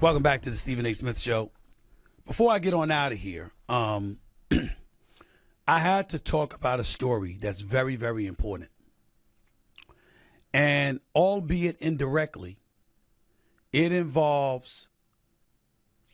Welcome back to the Stephen A. Smith Show. Before I get on out of here, I had to talk about a story that's very, very important. And albeit indirectly, it involves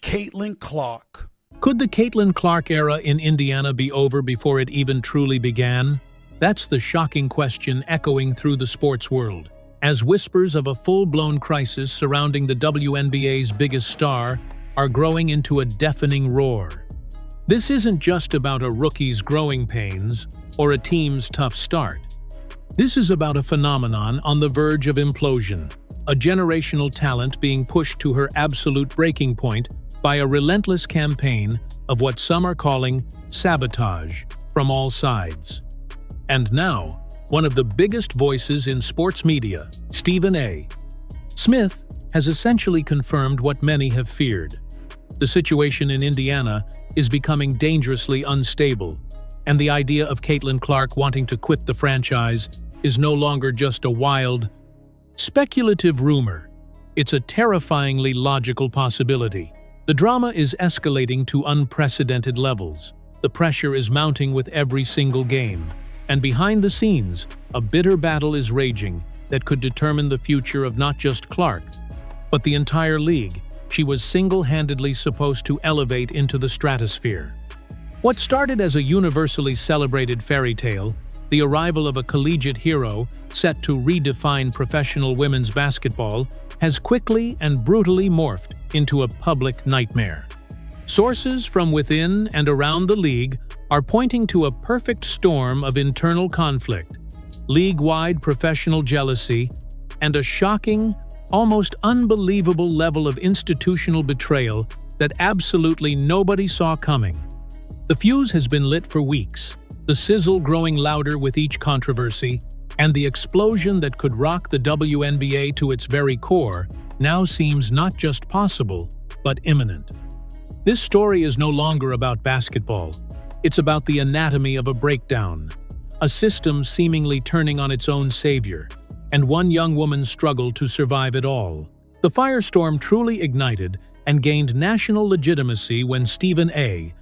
Caitlin Clark. Could the Caitlin Clark era in Indiana be over before it even truly began? That's the shocking question echoing through the sports world, as whispers of a full-blown crisis surrounding the WNBA's biggest star are growing into a deafening roar. This isn't just about a rookie's growing pains or a team's tough start. This is about a phenomenon on the verge of implosion, a generational talent being pushed to her absolute breaking point by a relentless campaign of what some are calling sabotage from all sides. And now, one of the biggest voices in sports media, Stephen A. Smith, has essentially confirmed what many have feared. The situation in Indiana is becoming dangerously unstable, and the idea of Caitlin Clark wanting to quit the franchise is no longer just a wild, speculative rumor. It's a terrifyingly logical possibility. The drama is escalating to unprecedented levels. The pressure is mounting with every single game. And behind the scenes, a bitter battle is raging that could determine the future of not just Clark, but the entire league she was single-handedly supposed to elevate into the stratosphere. What started as a universally celebrated fairy tale, the arrival of a collegiate hero set to redefine professional women's basketball, has quickly and brutally morphed into a public nightmare. Sources from within and around the league are pointing to a perfect storm of internal conflict, league-wide professional jealousy, and a shocking, almost unbelievable level of institutional betrayal that absolutely nobody saw coming. The fuse has been lit for weeks, the sizzle growing louder with each controversy, and the explosion that could rock the WNBA to its very core now seems not just possible, but imminent. This story is no longer about basketball. It's about the anatomy of a breakdown, a system seemingly turning on its own savior, and one young woman's struggle to survive it all. The firestorm truly ignited and gained national legitimacy when Stephen A.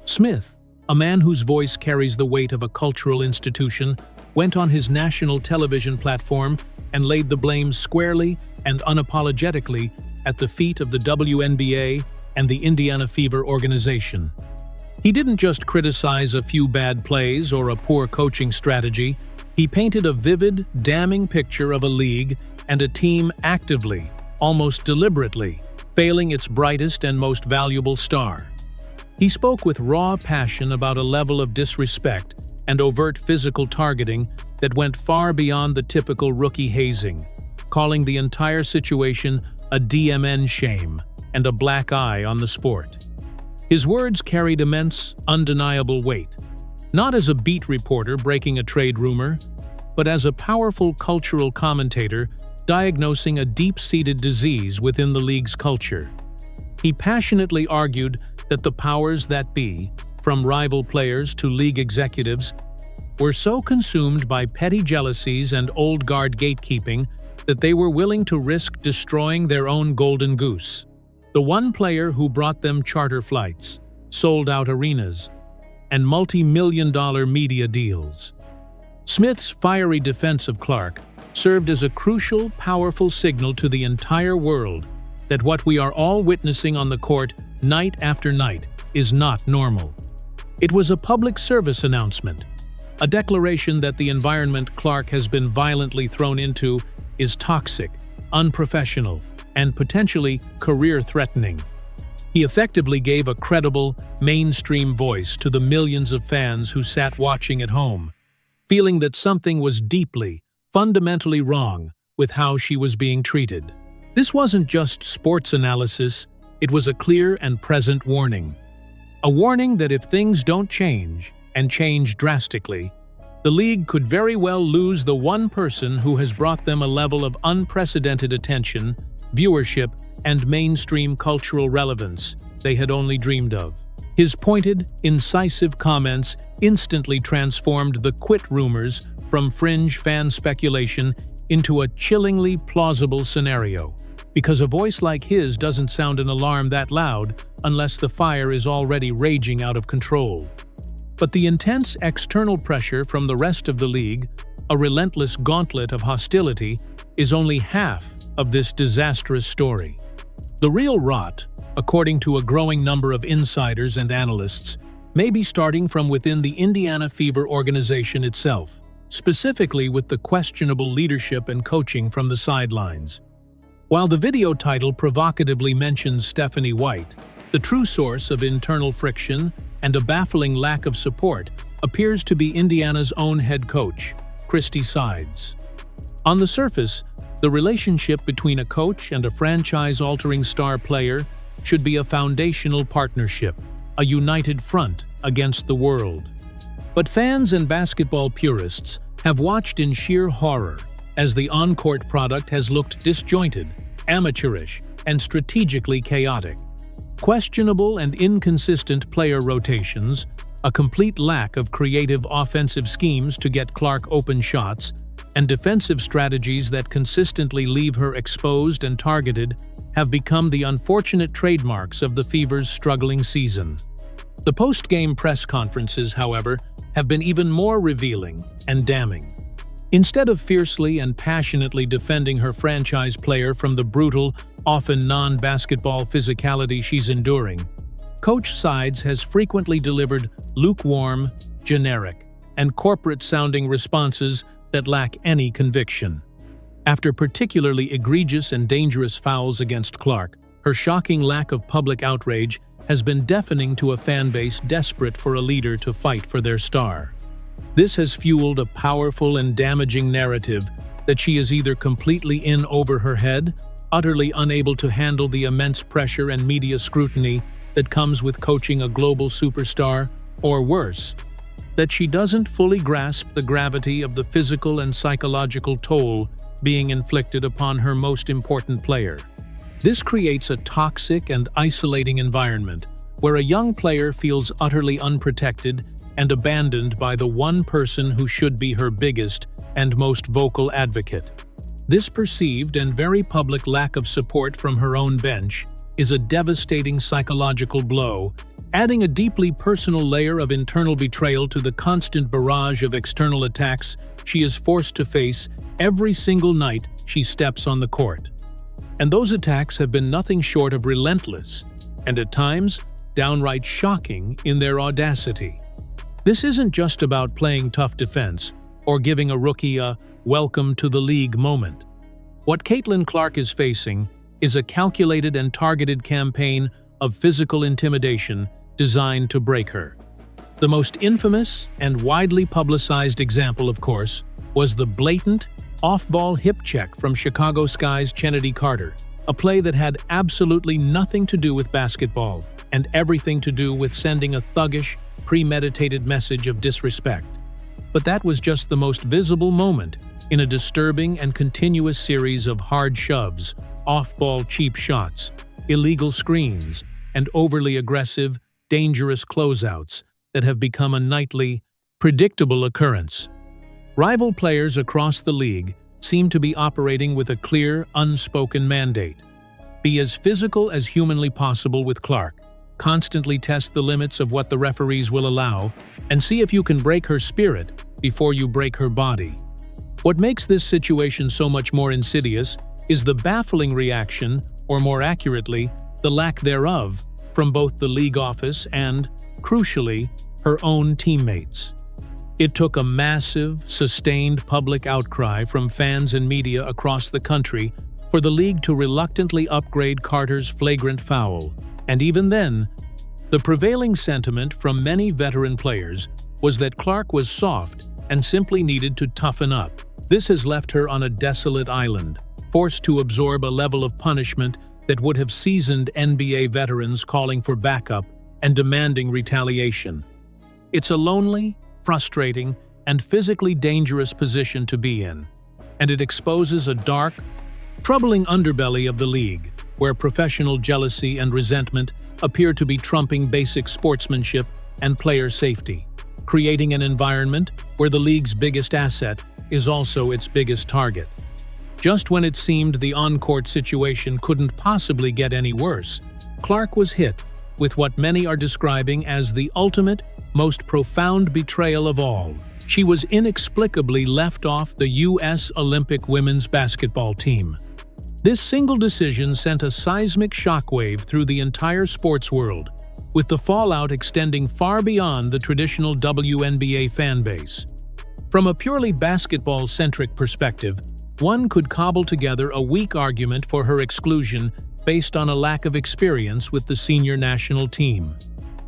Smith, a man whose voice carries the weight of a cultural institution, went on his national television platform and laid the blame squarely and unapologetically at the feet of the WNBA and the Indiana Fever organization. He didn't just criticize a few bad plays or a poor coaching strategy. He painted a vivid, damning picture of a league and a team actively, almost deliberately, failing its brightest and most valuable star. He spoke with raw passion about a level of disrespect and overt physical targeting that went far beyond the typical rookie hazing, calling the entire situation a DMN shame and a black eye on the sport. His words carried immense, undeniable weight, not as a beat reporter breaking a trade rumor, but as a powerful cultural commentator diagnosing a deep-seated disease within the league's culture. He passionately argued that the powers that be, from rival players to league executives, were so consumed by petty jealousies and old guard gatekeeping that they were willing to risk destroying their own golden goose. The one player who brought them charter flights, sold-out arenas, and multi-million-dollar media deals. Smith's fiery defense of Clark served as a crucial, powerful signal to the entire world that what we are all witnessing on the court night after night is not normal. It was a public service announcement, a declaration that the environment Clark has been violently thrown into is toxic, unprofessional, and potentially career-threatening. He effectively gave a credible, mainstream voice to the millions of fans who sat watching at home, feeling that something was deeply, fundamentally wrong with how she was being treated. This wasn't just sports analysis, it was a clear and present warning. A warning that if things don't change, and change drastically, the league could very well lose the one person who has brought them a level of unprecedented attention, viewership, and mainstream cultural relevance they had only dreamed of. His pointed, incisive comments instantly transformed the quit rumors from fringe fan speculation into a chillingly plausible scenario. because a voice like his doesn't sound an alarm that loud unless the fire is already raging out of control. But the intense external pressure from the rest of the league, a relentless gauntlet of hostility, is only half of this disastrous story. The real rot, according to a growing number of insiders and analysts, may be starting from within the Indiana Fever organization itself, specifically with the questionable leadership and coaching from the sidelines. While the video title provocatively mentions Stephanie White, the true source of internal friction and a baffling lack of support appears to be Indiana's own head coach, Christy Sides. On the surface, the relationship between a coach and a franchise-altering star player should be a foundational partnership, a united front against the world. But fans and basketball purists have watched in sheer horror as the on-court product has looked disjointed, amateurish, and strategically chaotic. Questionable and inconsistent player rotations, a complete lack of creative offensive schemes to get Clark open shots, and defensive strategies that consistently leave her exposed and targeted have become the unfortunate trademarks of the Fever's struggling season. The post-game press conferences, however, have been even more revealing and damning. Instead of fiercely and passionately defending her franchise player from the brutal, often non-basketball physicality she's enduring, Coach Sides has frequently delivered lukewarm, generic, and corporate-sounding responses that lack any conviction. After particularly egregious and dangerous fouls against Clark, her shocking lack of public outrage has been deafening to a fan base desperate for a leader to fight for their star. This has fueled a powerful and damaging narrative that she is either completely in over her head, utterly unable to handle the immense pressure and media scrutiny that comes with coaching a global superstar, or worse, that she doesn't fully grasp the gravity of the physical and psychological toll being inflicted upon her most important player. This creates a toxic and isolating environment where a young player feels utterly unprotected and abandoned by the one person who should be her biggest and most vocal advocate. This perceived and very public lack of support from her own bench is a devastating psychological blow, adding a deeply personal layer of internal betrayal to the constant barrage of external attacks she is forced to face every single night she steps on the court. And those attacks have been nothing short of relentless, and at times, downright shocking in their audacity. This isn't just about playing tough defense or giving a rookie a welcome to the league moment. What Caitlin Clark is facing is a calculated and targeted campaign of physical intimidation designed to break her. The most infamous and widely publicized example, of course, was the blatant, off-ball hip check from Chicago Sky's Chennedy Carter, a play that had absolutely nothing to do with basketball and everything to do with sending a thuggish, premeditated message of disrespect. But that was just the most visible moment in a disturbing and continuous series of hard shoves, off-ball cheap shots, illegal screens, and overly aggressive, dangerous closeouts that have become a nightly, predictable occurrence. Rival players across the league seem to be operating with a clear, unspoken mandate. Be as physical as humanly possible with Clark, constantly test the limits of what the referees will allow, and see if you can break her spirit before you break her body. What makes this situation so much more insidious is the baffling reaction, or more accurately, the lack thereof, from both the league office and, crucially, her own teammates. It took a massive, sustained public outcry from fans and media across the country for the league to reluctantly upgrade Carter's flagrant foul, and even then, the prevailing sentiment from many veteran players was that Clark was soft and simply needed to toughen up. This has left her on a desolate island, forced to absorb a level of punishment that would have seasoned NBA veterans calling for backup and demanding retaliation. It's a lonely, frustrating, and physically dangerous position to be in, and it exposes a dark, troubling underbelly of the league, where professional jealousy and resentment appear to be trumping basic sportsmanship and player safety, creating an environment where the league's biggest asset is also its biggest target. Just when it seemed the on-court situation couldn't possibly get any worse, Clark was hit with what many are describing as the ultimate, most profound betrayal of all. She was inexplicably left off the U.S. Olympic women's basketball team. This single decision sent a seismic shockwave through the entire sports world, with the fallout extending far beyond the traditional WNBA fanbase. From a purely basketball-centric perspective, one could cobble together a weak argument for her exclusion based on a lack of experience with the senior national team.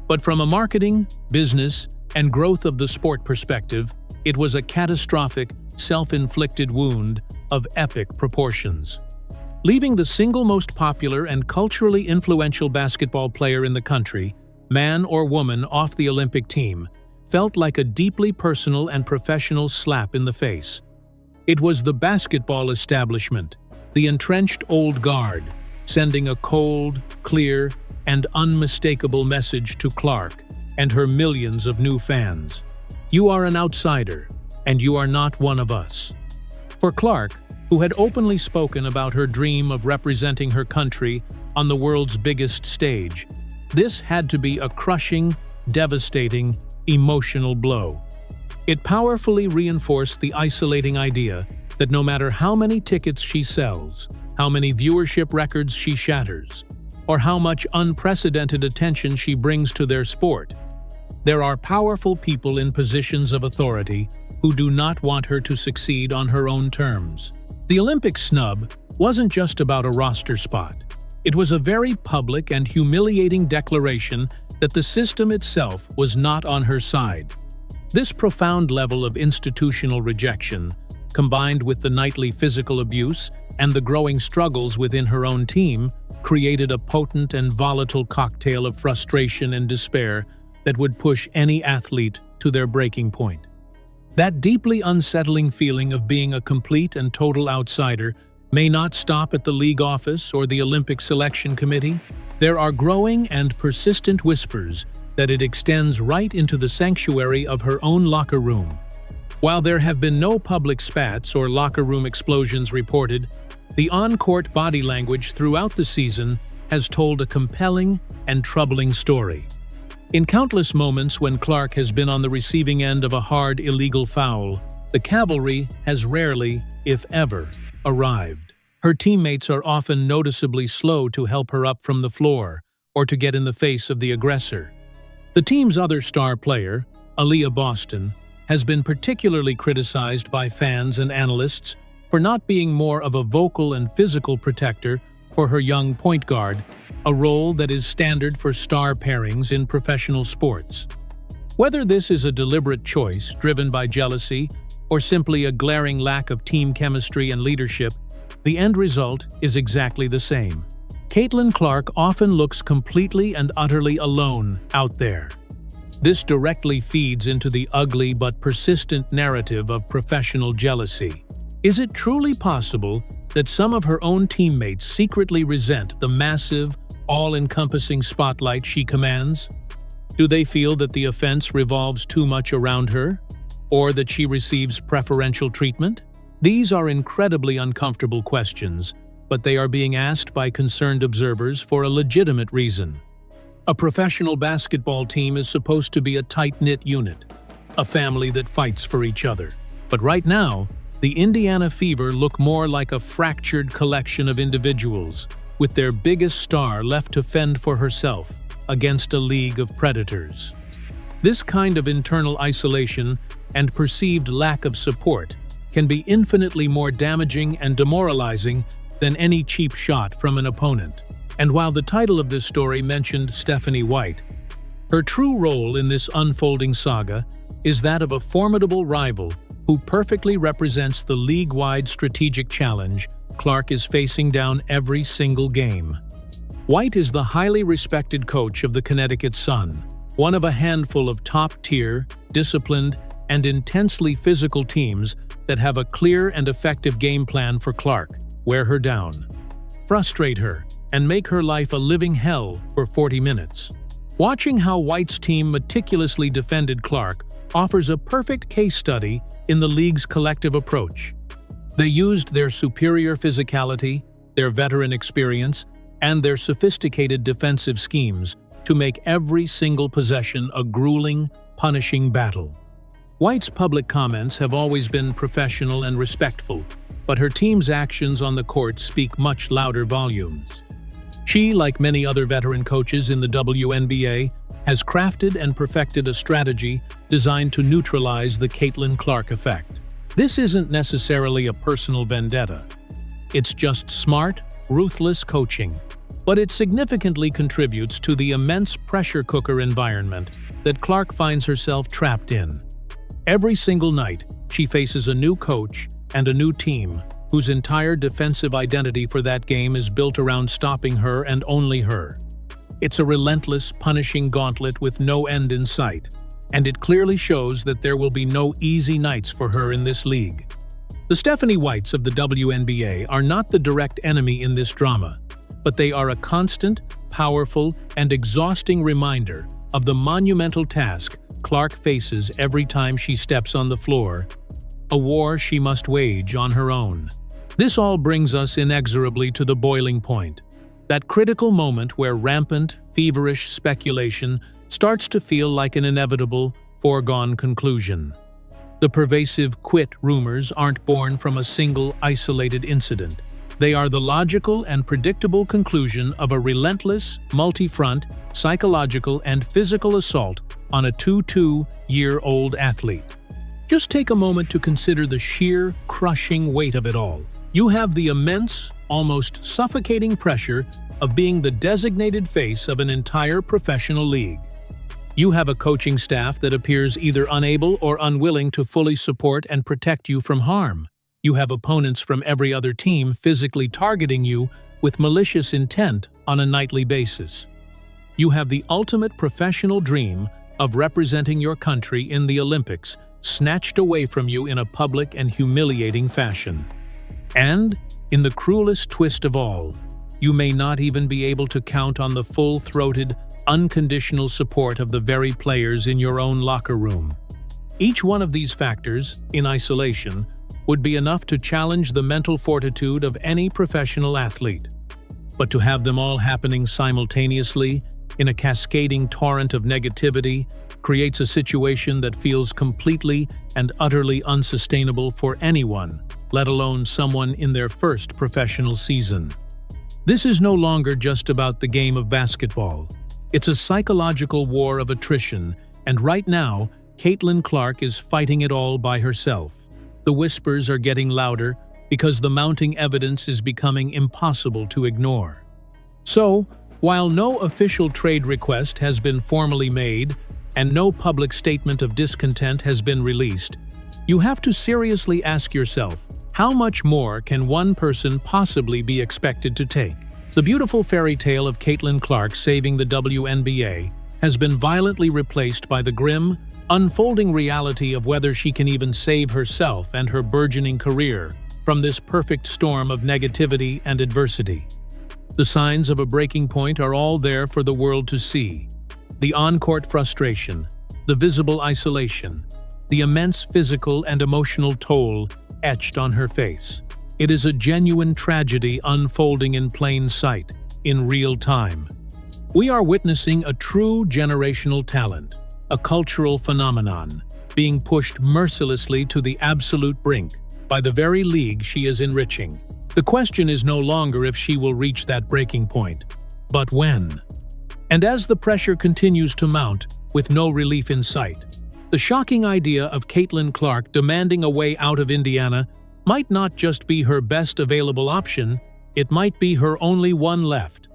But from a marketing, business, and growth of the sport perspective, it was a catastrophic, self-inflicted wound of epic proportions. Leaving the single most popular and culturally influential basketball player in the country, man or woman, off the Olympic team felt like a deeply personal and professional slap in the face. It was the basketball establishment, the entrenched old guard, sending a cold, clear, and unmistakable message to Clark and her millions of new fans. You are an outsider, and you are not one of us. For Clark, who had openly spoken about her dream of representing her country on the world's biggest stage, this had to be a crushing, devastating, emotional blow. It powerfully reinforced the isolating idea that no matter how many tickets she sells, how many viewership records she shatters, or how much unprecedented attention she brings to their sport, there are powerful people in positions of authority who do not want her to succeed on her own terms. The Olympic snub wasn't just about a roster spot. It was a very public and humiliating declaration that the system itself was not on her side. This profound level of institutional rejection, combined with the nightly physical abuse and the growing struggles within her own team, created a potent and volatile cocktail of frustration and despair that would push any athlete to their breaking point. That deeply unsettling feeling of being a complete and total outsider may not stop at the league office or the Olympic Selection Committee. There are growing and persistent whispers that it extends right into the sanctuary of her own locker room. While there have been no public spats or locker room explosions reported, the on-court body language throughout the season has told a compelling and troubling story. In countless moments when Clark has been on the receiving end of a hard, illegal foul, the cavalry has rarely, if ever, arrived. Her teammates are often noticeably slow to help her up from the floor or to get in the face of the aggressor. The team's other star player, Aaliyah Boston, has been particularly criticized by fans and analysts for not being more of a vocal and physical protector for her young point guard, a role that is standard for star pairings in professional sports. Whether this is a deliberate choice driven by jealousy or simply a glaring lack of team chemistry and leadership, the end result is exactly the same. Caitlin Clark often looks completely and utterly alone out there. This directly feeds into the ugly but persistent narrative of professional jealousy. Is it truly possible that some of her own teammates secretly resent the massive, all-encompassing spotlight she commands? Do they feel that the offense revolves too much around her, or that she receives preferential treatment? These are incredibly uncomfortable questions, but they are being asked by concerned observers for a legitimate reason. A professional basketball team is supposed to be a tight-knit unit, a family that fights for each other. But right now, the Indiana Fever look more like a fractured collection of individuals, with their biggest star left to fend for herself against a league of predators. This kind of internal isolation and perceived lack of support can be infinitely more damaging and demoralizing than any cheap shot from an opponent. And while the title of this story mentioned Stephanie White, her true role in this unfolding saga is that of a formidable rival who perfectly represents the league-wide strategic challenge Clark is facing down every single game. White is the highly respected coach of the Connecticut Sun, one of a handful of top-tier, disciplined, and intensely physical teams that have a clear and effective game plan for Clark: wear her down, frustrate her, and make her life a living hell for 40 minutes. Watching how White's team meticulously defended Clark offers a perfect case study in the league's collective approach. They used their superior physicality, their veteran experience, and their sophisticated defensive schemes to make every single possession a grueling, punishing battle. White's public comments have always been professional and respectful, but her team's actions on the court speak much louder volumes. She, like many other veteran coaches in the WNBA, has crafted and perfected a strategy designed to neutralize the Caitlin Clark effect. This isn't necessarily a personal vendetta. It's just smart, ruthless coaching, but it significantly contributes to the immense pressure cooker environment that Clark finds herself trapped in. Every single night, she faces a new coach and a new team whose entire defensive identity for that game is built around stopping her and only her. It's a relentless, punishing gauntlet with no end in sight, and it clearly shows that there will be no easy nights for her in this league. The Stephanie Whites of the WNBA are not the direct enemy in this drama, but they are a constant, powerful, and exhausting reminder of the monumental task Clark faces every time she steps on the floor, a war she must wage on her own. This all brings us inexorably to the boiling point, that critical moment where rampant, feverish speculation starts to feel like an inevitable, foregone conclusion. The pervasive quit rumors aren't born from a single, isolated incident. They are the logical and predictable conclusion of a relentless, multi-front, psychological and physical assault on a 22-year-old athlete. Just take a moment to consider the sheer, crushing weight of it all. You have the immense, almost suffocating pressure of being the designated face of an entire professional league. You have a coaching staff that appears either unable or unwilling to fully support and protect you from harm. You have opponents from every other team physically targeting you with malicious intent on a nightly basis. You have the ultimate professional dream of representing your country in the Olympics snatched away from you in a public and humiliating fashion. And, in the cruelest twist of all, you may not even be able to count on the full-throated, unconditional support of the very players in your own locker room. Each one of these factors, in isolation, would be enough to challenge the mental fortitude of any professional athlete. But to have them all happening simultaneously, in a cascading torrent of negativity, creates a situation that feels completely and utterly unsustainable for anyone, let alone someone in their first professional season. This is no longer just about the game of basketball. It's a psychological war of attrition, and right now, Caitlin Clark is fighting it all by herself. The whispers are getting louder because the mounting evidence is becoming impossible to ignore. So, while no official trade request has been formally made and no public statement of discontent has been released, you have to seriously ask yourself, how much more can one person possibly be expected to take? The beautiful fairy tale of Caitlin Clark saving the WNBA has been violently replaced by the grim, unfolding reality of whether she can even save herself and her burgeoning career from this perfect storm of negativity and adversity. The signs of a breaking point are all there for the world to see. The on-court frustration, the visible isolation, the immense physical and emotional toll etched on her face. It is a genuine tragedy unfolding in plain sight, in real time. We are witnessing a true generational talent, a cultural phenomenon, being pushed mercilessly to the absolute brink by the very league she is enriching. The question is no longer if she will reach that breaking point, but when. And as the pressure continues to mount, with no relief in sight, the shocking idea of Caitlin Clark demanding a way out of Indiana might not just be her best available option, it might be her only one left.